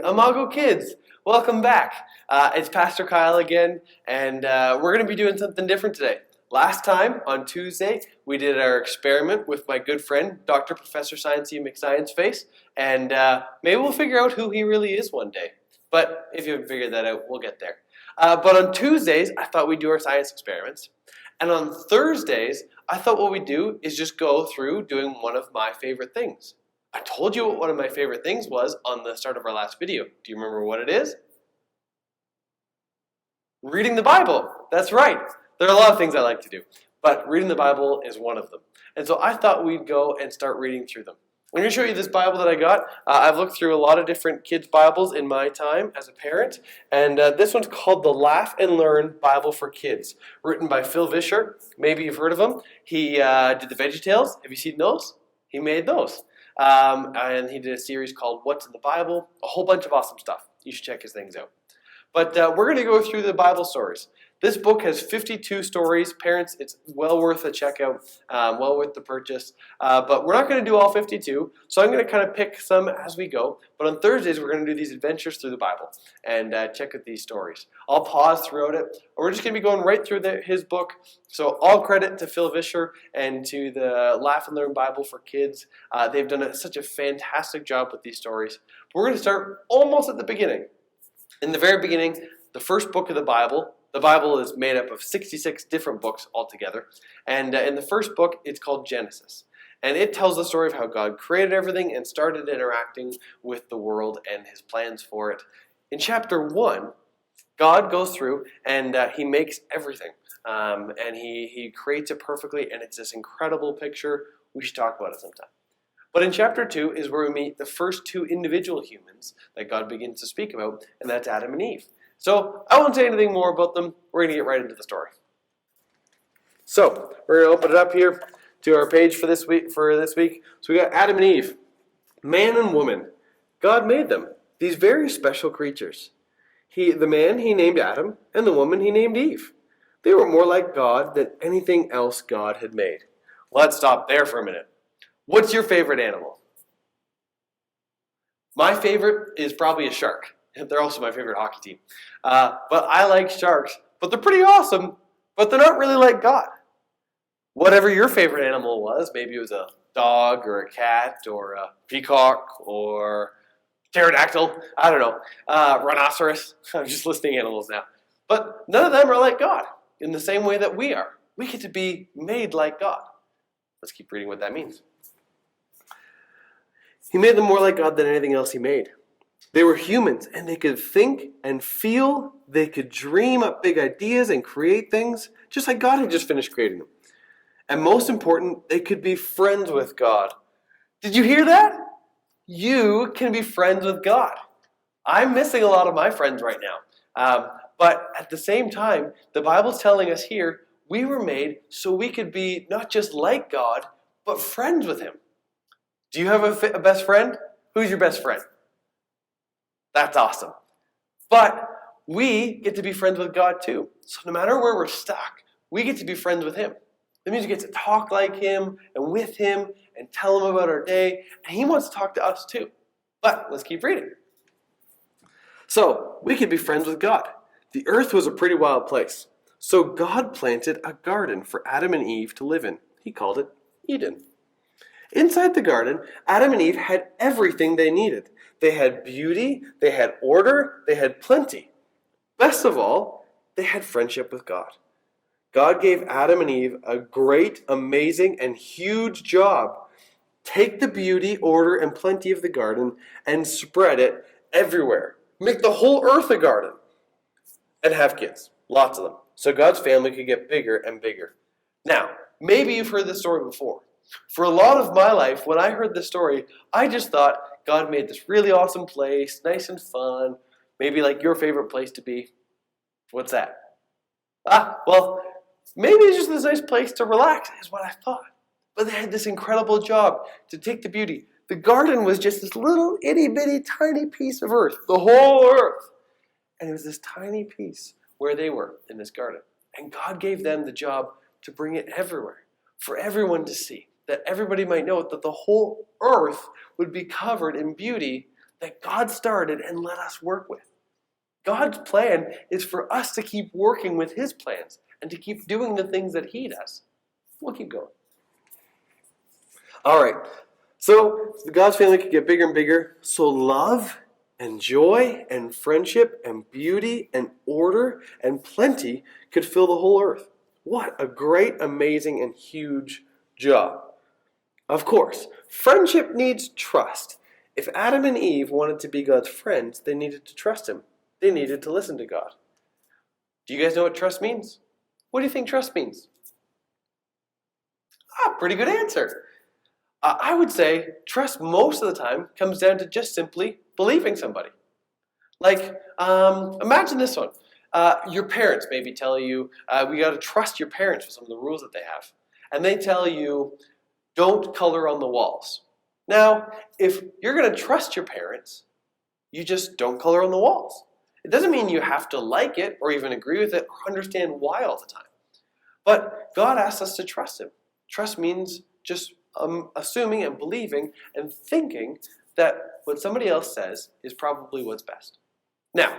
Imago Kids, welcome back. It's Pastor Kyle again, and we're going to be doing something different today. Last time, on Tuesday, we did our experiment with my good friend, Dr. Professor Sciencey McScienceface, and maybe we'll figure out who he really is one day. But if you haven't figured that out, we'll get there. But on Tuesdays, I thought we'd do our science experiments. And on Thursdays, I thought what we'd do is just go through doing one of my favorite things. I told you what one of my favorite things was on the start of our last video. Do you remember what it is? Reading the Bible. That's right. There are a lot of things I like to do, but reading the Bible is one of them. And so I thought we'd go and start reading through them. I'm going to show you this Bible that I got. I've looked through a lot of different kids' Bibles in my time as a parent, and this one's called the Laugh and Learn Bible for Kids, written by Phil Vischer. Maybe you've heard of him. He did the VeggieTales. Have you seen those? He made those. And he did a series called What's in the Bible, a whole bunch of awesome stuff. You should check his things out. But we're going to go through the Bible stories. This book has 52 stories. Parents, it's well worth a check out, well worth the purchase. But we're not going to do all 52, so I'm going to kind of pick some as we go. But on Thursdays, we're going to do these adventures through the Bible and check out these stories. I'll pause throughout it, or we're just going to be going right through his book. So all credit to Phil Vischer and to the Laugh and Learn Bible for Kids. They've done such a fantastic job with these stories. But we're going to start almost at the beginning. In the very beginning, the first book of the Bible is made up of 66 different books altogether. And in the first book, it's called Genesis. And it tells the story of how God created everything and started interacting with the world and his plans for it. In chapter 1, God goes through and he makes everything. And he creates it perfectly, and it's this incredible picture. We should talk about it sometime. But in chapter 2 is where we meet the first two individual humans that God begins to speak about, and that's Adam and Eve. So I won't say anything more about them. We're going to get right into the story. So we're going to open it up here to our page for this week. So we got Adam and Eve, man and woman. God made them, these very special creatures. The man he named Adam, and the woman he named Eve. They were more like God than anything else God had made. Let's stop there for a minute. What's your favorite animal? My favorite is probably a shark. They're also my favorite hockey team. But I like sharks. But they're pretty awesome. But they're not really like God. Whatever your favorite animal was, maybe it was a dog or a cat or a peacock or pterodactyl. I don't know. Rhinoceros. I'm just listing animals now. But none of them are like God in the same way that we are. We get to be made like God. Let's keep reading what that means. He made them more like God than anything else he made. They were humans, and they could think and feel. They could dream up big ideas and create things, just like God had just finished creating them. And most important, they could be friends with God. Did you hear that? You can be friends with God. I'm missing a lot of my friends right now. But at the same time, the Bible's telling us here, we were made so we could be not just like God, but friends with him. Do you have a best friend? Who's your best friend? That's awesome. But we get to be friends with God too. So no matter where we're stuck, we get to be friends with him. That means we get to talk like him and with him and tell him about our day. And he wants to talk to us too. But let's keep reading. So we could be friends with God. The earth was a pretty wild place. So God planted a garden for Adam and Eve to live in. He called it Eden. Inside the garden, Adam and Eve had everything they needed. They had beauty, they had order, they had plenty. Best of all, they had friendship with God. God gave Adam and Eve a great, amazing, and huge job. Take the beauty, order, and plenty of the garden and spread it everywhere. Make the whole earth a garden. And have kids, lots of them, so God's family could get bigger and bigger. Now, maybe you've heard this story before. For a lot of my life, when I heard this story, I just thought God made this really awesome place, nice and fun, maybe like your favorite place to be. What's that? Well, maybe it's just this nice place to relax, is what I thought. But they had this incredible job to take the beauty. The garden was just this little itty-bitty tiny piece of earth, the whole earth. And it was this tiny piece where they were in this garden. And God gave them the job to bring it everywhere, for everyone to see, that everybody might know that the whole earth would be covered in beauty that God started and let us work with. God's plan is for us to keep working with his plans and to keep doing the things that he does. We'll keep going. All right. So God's family could get bigger and bigger. So love and joy and friendship and beauty and order and plenty could fill the whole earth. What a great, amazing, and huge job. Of course, friendship needs trust. If Adam and Eve wanted to be God's friends, they needed to trust him. They needed to listen to God. Do you guys know what trust means? What do you think trust means? Pretty good answer. I would say trust most of the time comes down to just simply believing somebody. Like, imagine this one. Your parents maybe tell you, we got to trust your parents for some of the rules that they have. And they tell you, don't color on the walls. Now, if you're going to trust your parents, you just don't color on the walls. It doesn't mean you have to like it or even agree with it or understand why all the time. But God asks us to trust him. Trust means just assuming and believing and thinking that what somebody else says is probably what's best. Now,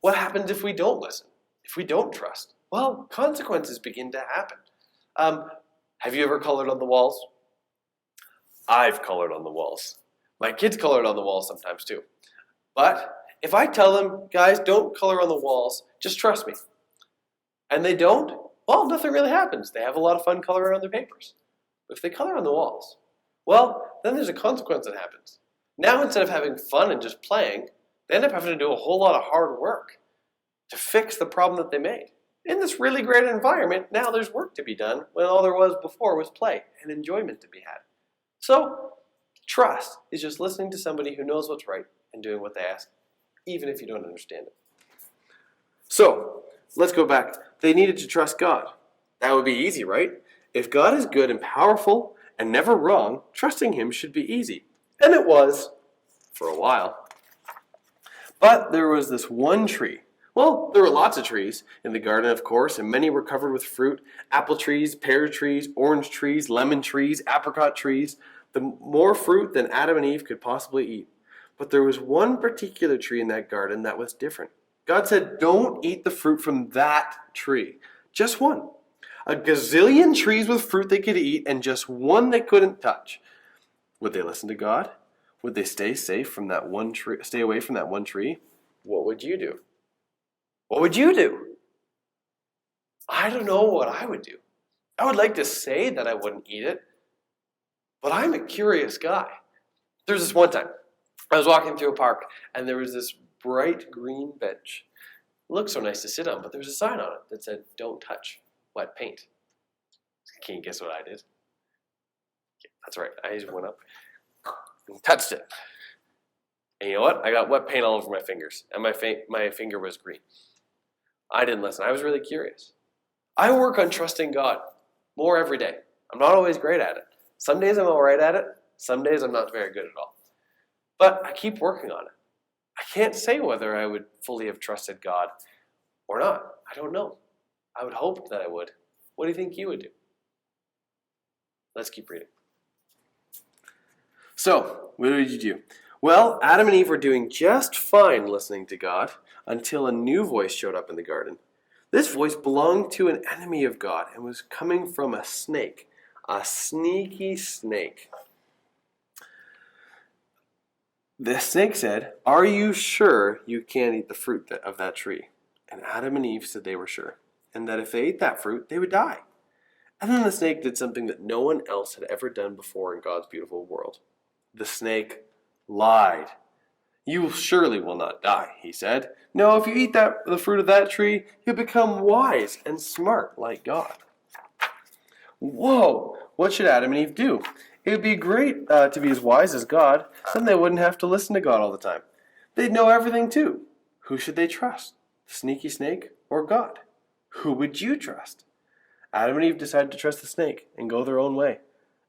what happens if we don't listen? If we don't trust? Well, consequences begin to happen. Have you ever colored on the walls? I've colored on the walls. My kids colored on the walls sometimes too. But if I tell them, guys, don't color on the walls, just trust me, and they don't, well, nothing really happens. They have a lot of fun coloring on their papers. But if they color on the walls, well, then there's a consequence that happens. Now, instead of having fun and just playing, they end up having to do a whole lot of hard work to fix the problem that they made. In this really great environment, now there's work to be done when all there was before was play and enjoyment to be had. So, trust is just listening to somebody who knows what's right and doing what they ask, even if you don't understand it. So, let's go back. They needed to trust God. That would be easy, right? If God is good and powerful and never wrong, trusting him should be easy. And it was, for a while. But there was this one tree. Well, there were lots of trees in the garden, of course, and many were covered with fruit. Apple trees, pear trees, orange trees, lemon trees, apricot trees. The more fruit than Adam and Eve could possibly eat. But there was one particular tree in that garden that was different. God said, don't eat the fruit from that tree. Just one. A gazillion trees with fruit they could eat and just one they couldn't touch. Would they listen to God? Would they stay safe from that one tree, stay away from that one tree? What would you do? What would you do? I don't know what I would do. I would like to say that I wouldn't eat it, but I'm a curious guy. There's this one time, I was walking through a park, and there was this bright green bench. It looked so nice to sit on, but there was a sign on it that said, don't touch wet paint. Can you guess what I did? Yeah, that's right, I just went up and touched it. And you know what? I got wet paint all over my fingers, and my finger was green. I didn't listen. I was really curious. I work on trusting God more every day. I'm not always great at it. Some days I'm all right at it. Some days I'm not very good at all. But I keep working on it. I can't say whether I would fully have trusted God or not. I don't know. I would hope that I would. What do you think you would do? Let's keep reading. So, what did you do? Well, Adam and Eve were doing just fine listening to God until a new voice showed up in the garden. This voice belonged to an enemy of God and was coming from a snake, a sneaky snake. The snake said, "Are you sure you can't eat the fruit of that tree?" And Adam and Eve said they were sure, and that if they ate that fruit, they would die. And then the snake did something that no one else had ever done before in God's beautiful world. The snake lied. "You surely will not die," he said. "No, if you eat the fruit of that tree, you'll become wise and smart like God." Whoa! What should Adam and Eve do? It would be great to be as wise as God, then they wouldn't have to listen to God all the time. They'd know everything too. Who should they trust? The sneaky snake or God? Who would you trust? Adam and Eve decided to trust the snake and go their own way.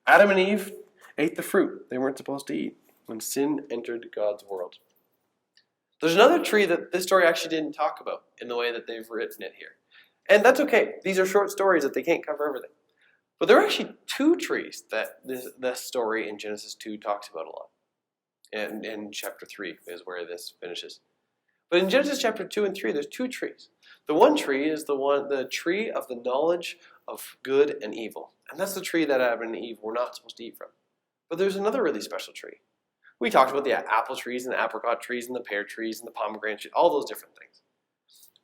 Adam and Eve ate the fruit they weren't supposed to eat when sin entered God's world. There's another tree that this story actually didn't talk about in the way that they've written it here. And that's okay. These are short stories that they can't cover everything. But there are actually two trees that this story in Genesis 2 talks about a lot. And in chapter 3 is where this finishes. But in Genesis chapter 2 and 3, there's two trees. The one tree is the tree of the knowledge of good and evil. And that's the tree that Adam and Eve were not supposed to eat from. But there's another really special tree. We talked about the apple trees and the apricot trees and the pear trees and the pomegranate trees, all those different things.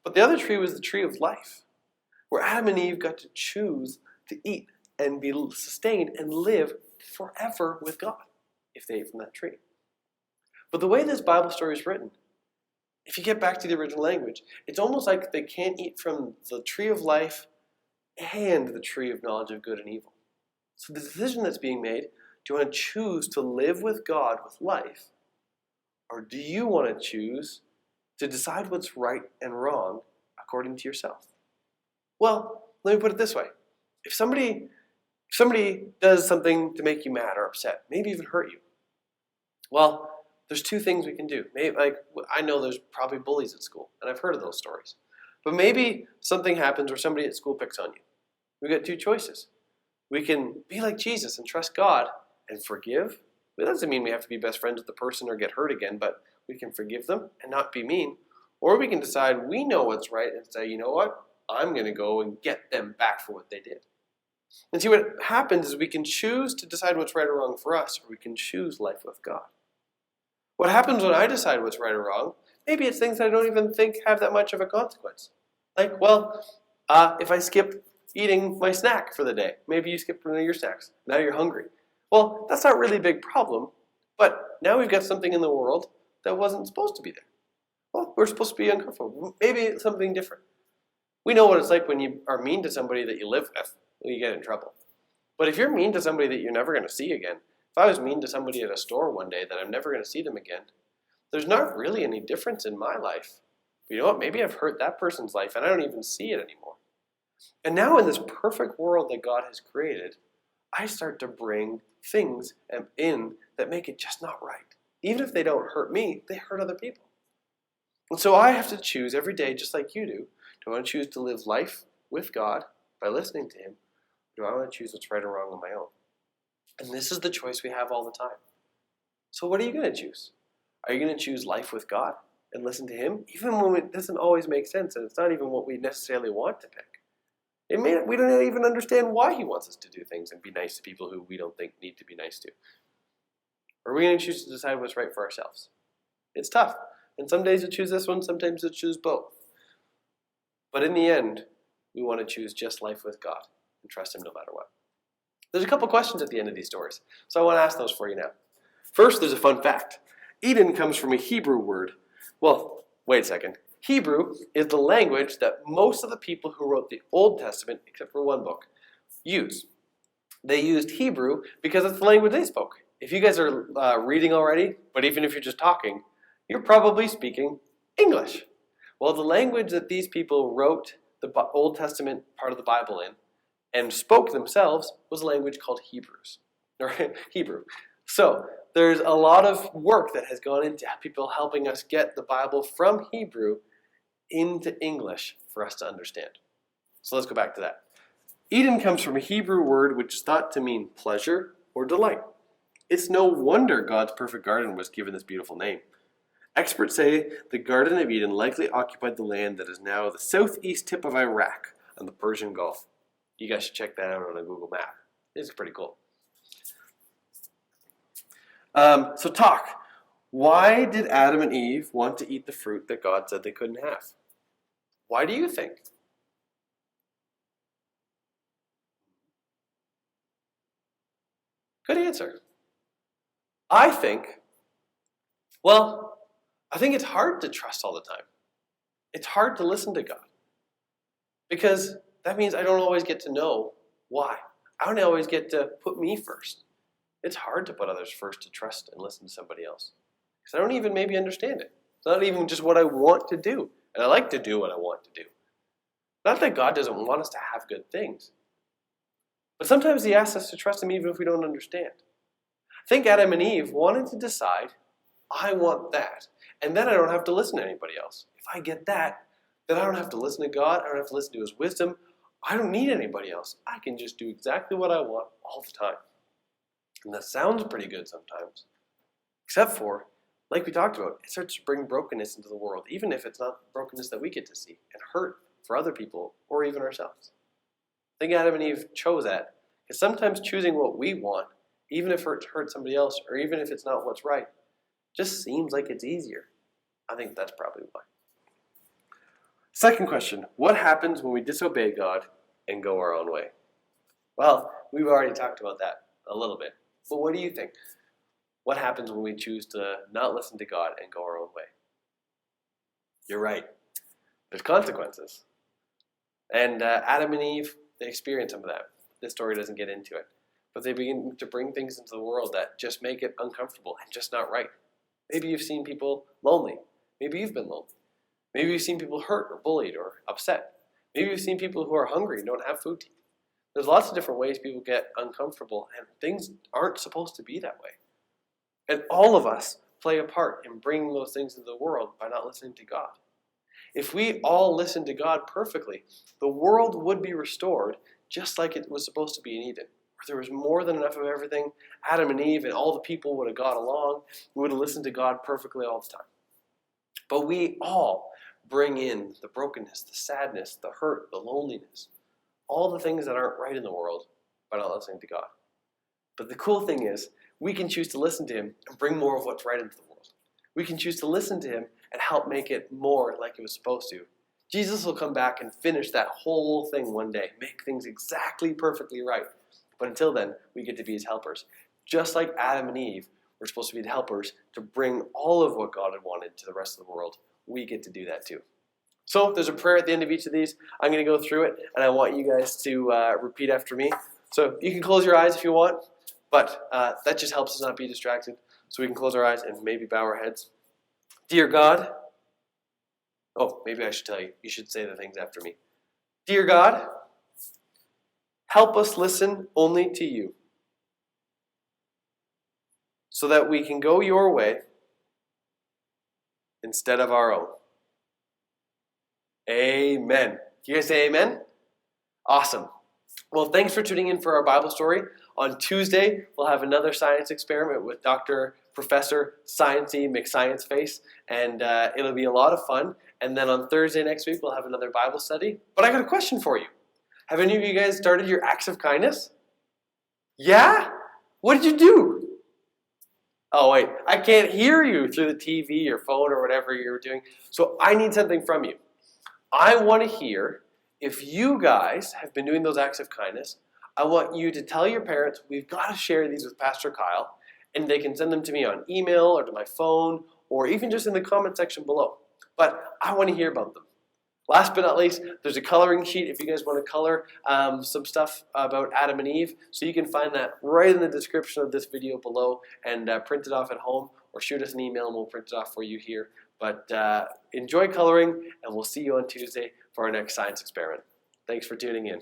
But the other tree was the tree of life, where Adam and Eve got to choose to eat and be sustained and live forever with God if they ate from that tree. But the way this Bible story is written, if you get back to the original language, it's almost like they can't eat from the tree of life and the tree of knowledge of good and evil. So the decision that's being made, do you want to choose to live with God with life? Or do you want to choose to decide what's right and wrong according to yourself? Well, let me put it this way. If somebody does something to make you mad or upset, maybe even hurt you, well, there's two things we can do. Maybe, I know there's probably bullies at school, and I've heard of those stories. But maybe something happens where somebody at school picks on you. We've got two choices. We can be like Jesus and trust God and forgive. It doesn't mean we have to be best friends with the person or get hurt again, but we can forgive them and not be mean. Or we can decide we know what's right and say, you know what? I'm going to go and get them back for what they did. And see, what happens is we can choose to decide what's right or wrong for us, or we can choose life with God. What happens when I decide what's right or wrong? Maybe it's things that I don't even think have that much of a consequence. Like, if I skip eating my snack for the day, maybe you skip one of your snacks. Now you're hungry. Well, that's not really a big problem, but now we've got something in the world that wasn't supposed to be there. Well, we're supposed to be uncomfortable. Maybe it's something different. We know what it's like when you are mean to somebody that you live with, you get in trouble. But if you're mean to somebody that you're never going to see again, if I was mean to somebody at a store one day that I'm never going to see them again, there's not really any difference in my life. But you know what? Maybe I've hurt that person's life and I don't even see it anymore. And now in this perfect world that God has created, I start to bring things in that make it just not right. Even if they don't hurt me, they hurt other people. And so I have to choose every day, just like you do. Do I want to choose to live life with God by listening to Him? Or do I want to choose what's right or wrong on my own? And this is the choice we have all the time. So what are you going to choose? Are you going to choose life with God and listen to Him? Even when it doesn't always make sense and it's not even what we necessarily want to pick. We don't even understand why He wants us to do things and be nice to people who we don't think need to be nice to. Or are we going to choose to decide what's right for ourselves? It's tough. And some days we choose this one, sometimes we choose both. But in the end, we want to choose just life with God and trust Him no matter what. There's a couple questions at the end of these stories, so I want to ask those for you now. First, there's a fun fact. Eden comes from a Hebrew word. Well, wait a second. Hebrew is the language that most of the people who wrote the Old Testament, except for one book, use. They used Hebrew because it's the language they spoke. If you guys are reading already, but even if you're just talking, you're probably speaking English. Well, the language that these people wrote the Old Testament part of the Bible in and spoke themselves was a language called Hebrew. So there's a lot of work that has gone into people helping us get the Bible from Hebrew into English for us to understand. So let's go back to that. Eden comes from a Hebrew word which is thought to mean pleasure or delight. It's no wonder God's perfect garden was given this beautiful name. Experts say the Garden of Eden likely occupied the land that is now the southeast tip of Iraq on the Persian Gulf. You guys should check that out on a Google map. It's pretty cool. So talk. Why did Adam and Eve want to eat the fruit that God said they couldn't have? Why do you think? Good answer. I think it's hard to trust all the time. It's hard to listen to God. Because that means I don't always get to know why. I don't always get to put me first. It's hard to put others first, to trust and listen to somebody else. Because I don't even maybe understand it. It's not even just what I want to do. And I like to do what I want to do. Not that God doesn't want us to have good things. But sometimes He asks us to trust Him even if we don't understand. I think Adam and Eve wanted to decide, I want that. And then I don't have to listen to anybody else. If I get that, then I don't have to listen to God. I don't have to listen to His wisdom. I don't need anybody else. I can just do exactly what I want all the time. And that sounds pretty good sometimes. Except for, like we talked about, it starts to bring brokenness into the world, even if it's not brokenness that we get to see, and hurt for other people or even ourselves. I think Adam and Eve chose that, because sometimes choosing what we want, even if it hurts somebody else or even if it's not what's right, just seems like it's easier. I think that's probably why. Second question, what happens when we disobey God and go our own way? Well, we've already talked about that a little bit, but what do you think? What happens when we choose to not listen to God and go our own way? You're right. There's consequences. And Adam and Eve, they experience some of that. This story doesn't get into it. But they begin to bring things into the world that just make it uncomfortable and just not right. Maybe you've seen people lonely. Maybe you've been lonely. Maybe you've seen people hurt or bullied or upset. Maybe you've seen people who are hungry and don't have food to eat. There's lots of different ways people get uncomfortable, and things aren't supposed to be that way. And all of us play a part in bringing those things into the world by not listening to God. If we all listened to God perfectly, the world would be restored just like it was supposed to be in Eden. Where there was more than enough of everything. Adam and Eve and all the people would have got along. We would have listened to God perfectly all the time. But we all bring in the brokenness, the sadness, the hurt, the loneliness, all the things that aren't right in the world by not listening to God. But the cool thing is, we can choose to listen to Him and bring more of what's right into the world. We can choose to listen to Him and help make it more like it was supposed to. Jesus will come back and finish that whole thing one day, make things exactly perfectly right. But until then, we get to be His helpers. Just like Adam and Eve were supposed to be the helpers to bring all of what God had wanted to the rest of the world, we get to do that too. So there's a prayer at the end of each of these. I'm going to go through it, and I want you guys to repeat after me. So you can close your eyes if you want, but that just helps us not be distracted. So we can close our eyes and maybe bow our heads. Dear God, maybe I should tell you. You should say the things after me. Dear God, help us listen only to you, so that we can go your way instead of our own. Amen. Can you guys say amen? Awesome. Well, thanks for tuning in for our Bible story. On Tuesday, we'll have another science experiment with Professor Sciencey McScienceface, and it'll be a lot of fun. And then on Thursday next week, we'll have another Bible study. But I got a question for you. Have any of you guys started your acts of kindness? Yeah? What did you do? Oh, wait, I can't hear you through the TV or phone or whatever you're doing. So I need something from you. I want to hear if you guys have been doing those acts of kindness. I want you to tell your parents, we've got to share these with Pastor Kyle, and they can send them to me on email or to my phone or even just in the comment section below. But I want to hear about them. Last but not least, there's a coloring sheet if you guys want to color some stuff about Adam and Eve. So you can find that right in the description of this video below and print it off at home or shoot us an email and we'll print it off for you here. But enjoy coloring, and we'll see you on Tuesday for our next science experiment. Thanks for tuning in.